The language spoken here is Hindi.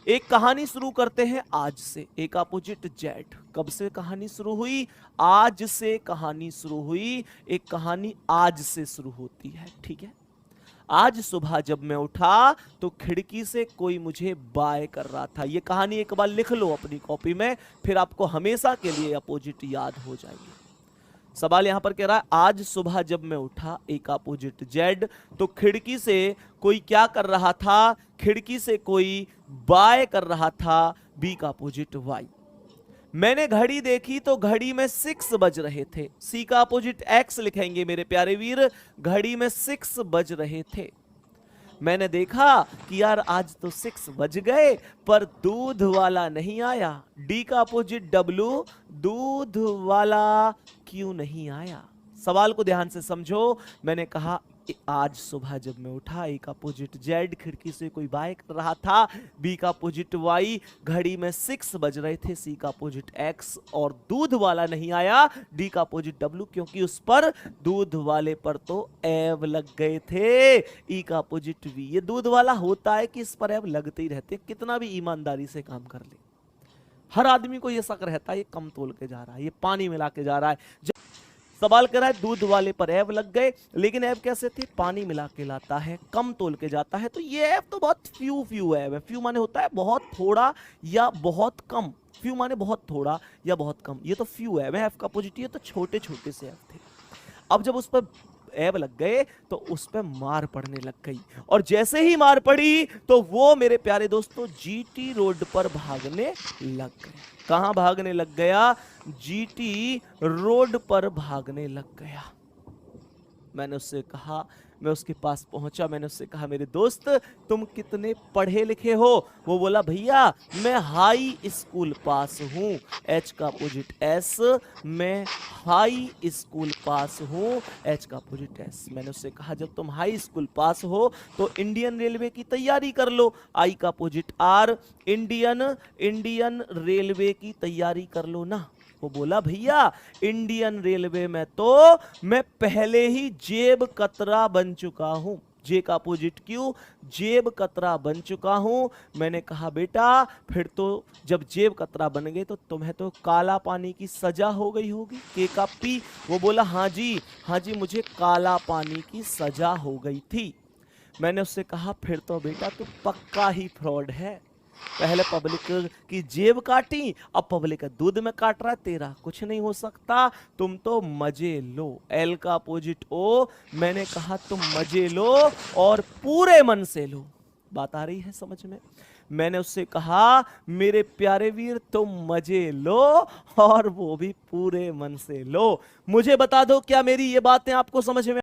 एक कहानी शुरू करते हैं आज से, एक अपोजिट जेड। कब से कहानी शुरू हुई? आज से कहानी शुरू हुई। एक कहानी आज से शुरू होती है, ठीक है। आज सुबह जब मैं उठा तो खिड़की से कोई मुझे बाय कर रहा था। यह कहानी एक बार लिख लो अपनी कॉपी में, फिर आपको हमेशा के लिए अपोजिट याद हो जाएंगे। सवाल यहां पर कह रहा है, आज सुबह जब मैं उठा एक अपोजिट जेड, तो खिड़की से कोई क्या कर रहा था? खिड़की से कोई बाय कर रहा था, बी का अपोजिट वाई। मैंने घड़ी देखी तो घड़ी में 6 बज रहे थे। सी का अपोजिट एक्स लिखेंगे मेरे प्यारे वीर। घड़ी में 6 बज रहे थे। मैंने देखा कि यार आज तो 6 बज गए पर दूध वाला नहीं आया। डी का अपोजिट डब्लू, दूध वाला क्यों नहीं आया? सवाल को ध्यान से समझो। मैंने कहा आज सुबह जब मैं उठा, एक अपोजिट जेड, खिड़की से कोई बाय कर रहा था। बी का अपोजिट वाई, घड़ी में 6 बज रहे थे। सी का अपोजिट एक्स, और दूध वाला नहीं आया। डी का अपोजिट डब्लू, क्योंकि उस पर दूध वाले पर तो एव लग गए थे। ई का अपोजिट वी, ये दूध वाला होता है कि इस पर एव लगते ही रहते, कितना भी ईमानदारी से काम कर ले। हर आदमी को ये शक रहता है ये कम तोल के जा रहा है, ये पानी मिला के जा रहा है। सवाल कर रहा है दूध वाले पर एव लग गए, लेकिन एव कैसे थे? पानी मिला के लाता है, कम तोल के जाता है। तो ये एव तो बहुत फ्यू एव है। फ्यू माने होता है बहुत थोड़ा या बहुत कम। फ्यू माने बहुत थोड़ा या बहुत कम, ये तो फ्यू एव है। एफ का अपोजिट ये तो छोटे छोटे से एव थे। अब जब उस पर एव लग गए तो उस पर मार पड़ने लग गई, और जैसे ही मार पड़ी तो वो मेरे प्यारे दोस्तों जीटी रोड पर भागने लग गए। कहां भागने लग गया? जीटी रोड पर भागने लग गया। मैंने उससे कहा, मैं उसके पास पहुंचा, मैंने उससे कहा मेरे दोस्त तुम कितने पढ़े लिखे हो? वो बोला भैया मैं हाई स्कूल पास हूं। एच का अपोजिट एस, मैं हाई स्कूल पास हूं। एच का अपोजिट एस। मैंने उससे कहा जब तुम हाई स्कूल पास हो तो इंडियन रेलवे की तैयारी कर लो। आई का अपोजिट आर, इंडियन रेलवे की तैयारी कर लो ना। वो बोला भैया इंडियन रेलवे में तो मैं पहले ही जेब कतरा बन चुका हूं। जे का अपोजिट क्यू, जेब कतरा बन चुका हूं। मैंने कहा बेटा फिर तो जब जेब कतरा बन गए तो तुम्हें तो काला पानी की सजा हो गई होगी। के का पी, वो बोला हाँ जी मुझे काला पानी की सजा हो गई थी। मैंने उससे कहा फिर तो बेटा तू पक्का ही फ्रॉड है। पहले पब्लिक की जेब काटी, अब पब्लिक का दूध में काट रहा है। तेरा कुछ नहीं हो सकता, तुम तो मजे लो। एल का अपोजिट ओ, मैंने कहा तुम मजे लो और पूरे मन से लो। बात आ रही है समझ में? मैंने उससे कहा मेरे प्यारे वीर तुम मजे लो और वो भी पूरे मन से लो। मुझे बता दो क्या मेरी ये बातें आपको समझ में